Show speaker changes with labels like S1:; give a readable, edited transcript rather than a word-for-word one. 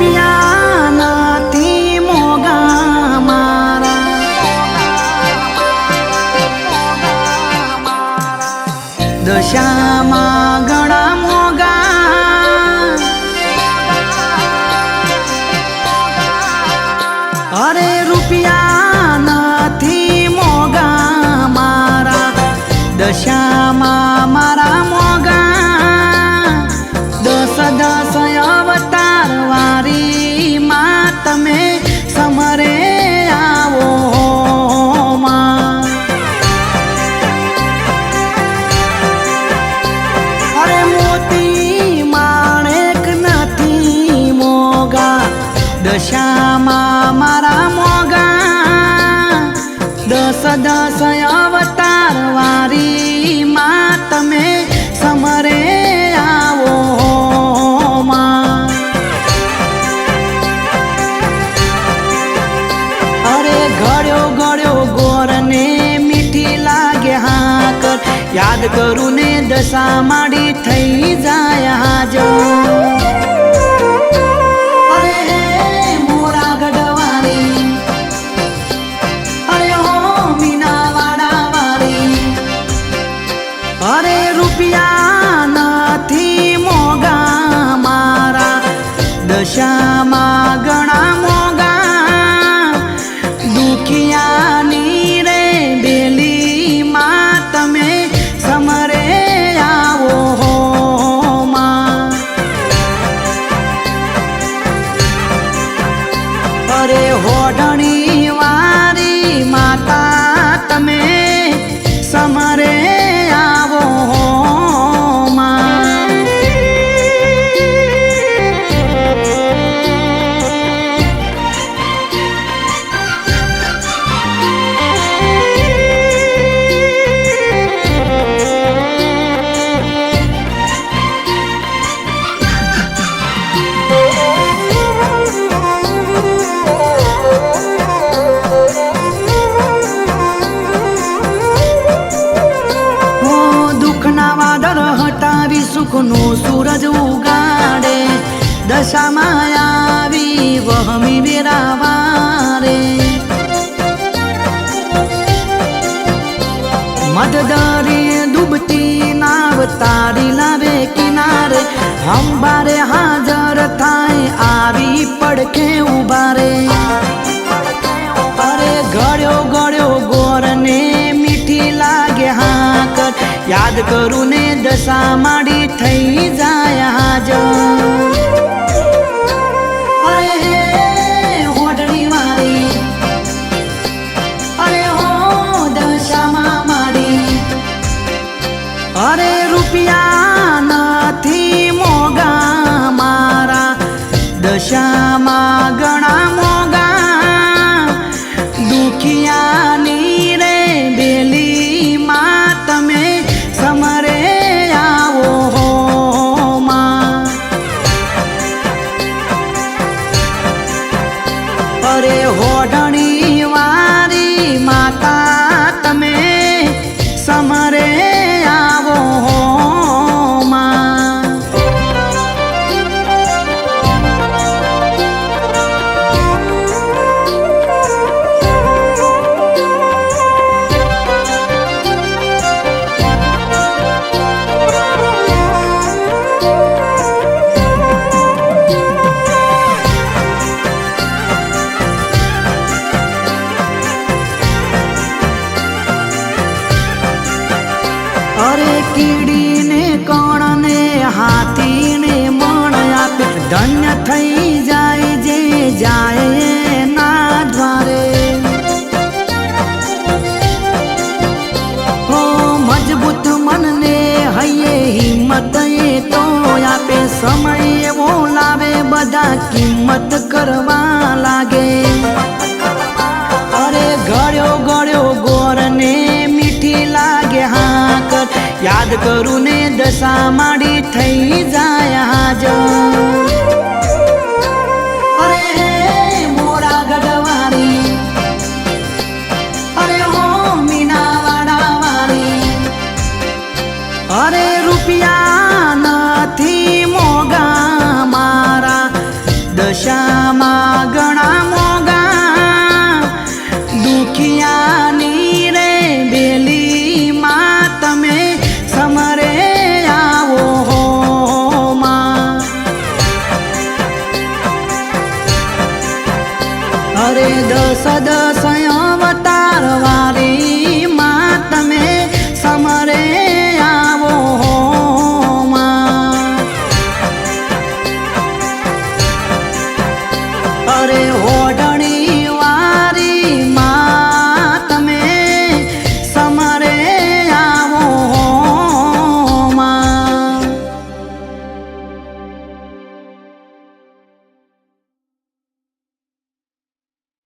S1: રૂપિયા નથી મોગા મારા, દશામાં ઘણા મોગા, અરે રૂપિયા નથી મોગા મારા, દશામાં મારા મોગા, 10 અવતાર વારી માં તમે સમરે આવો માં, અરે મોતી માણેક નથી મોગા, દશામાં મારા મોગા, 10 અવતાર વારી માં તમે સમરે આવો માં, અરે ઘડ્યો ઘડ્યો ગોરને મીઠી લાગે હાકર, યાદ કરું ને દશા માડી થઈ જાય હાજો, અરે રૂપિયા નથી મોગા મારા, દશામાં ઘણા મોગા, દુખિયાની રે બેલી માં તમે સમરે આવો માં, અરે હોડણી વારી માતા તમે સમરે આવો માં, સુખનો સૂરજ ઉગાડે, દશામાં આવી વહમી વેરાવારે, મધદરી ડૂબતી નાવ તારી લાવે કિનારે, અંબારે હાજર થાય આવી પડખે ઉભા રે, અરે ગળ્યો ગળ્યો ગોરને મીઠી લાગે હાકર, યાદ કરું ને દશા માડી થઈ જાય હાજો, અરે હોડણી વાળી, અરે હો દશામાં માડી, અરે રૂપિયા નથી મોગા મારા, દશામાં ઘણા મોગા, દુખિયાની રે બેલી માં તમે સમરે આવો માં, અરે હોડણી વારી માતા તમે સમરે આવો માં, અરે કીડીને કણને હાથીને મણ આપે, ધન્ય થઈ જાય જે જાય ના દ્વારે, હો મજબૂત મનને હૈયે હિંમત એ તો આપે, સમય એવો લાવે બધા કિંમત કરવા લાગે, અરે ગળ્યો ગળ્યો ગોરને મીઠી લાગે હાકર, યાદ કરું ને દશા માડી થઈ જાય હાજો, અરે મોરા ગઢવારી, અરે હો મીનાવાડા વાળી, અરે રૂપિયા નથી મોગા મારા, દશામાં ઘણા મોગા દુખિયાની રે બેલીમાં તમે સમરે આવો હો માં. અરે દસ અવતાર વારી માં તમે સમરે આવો હો માં. અરે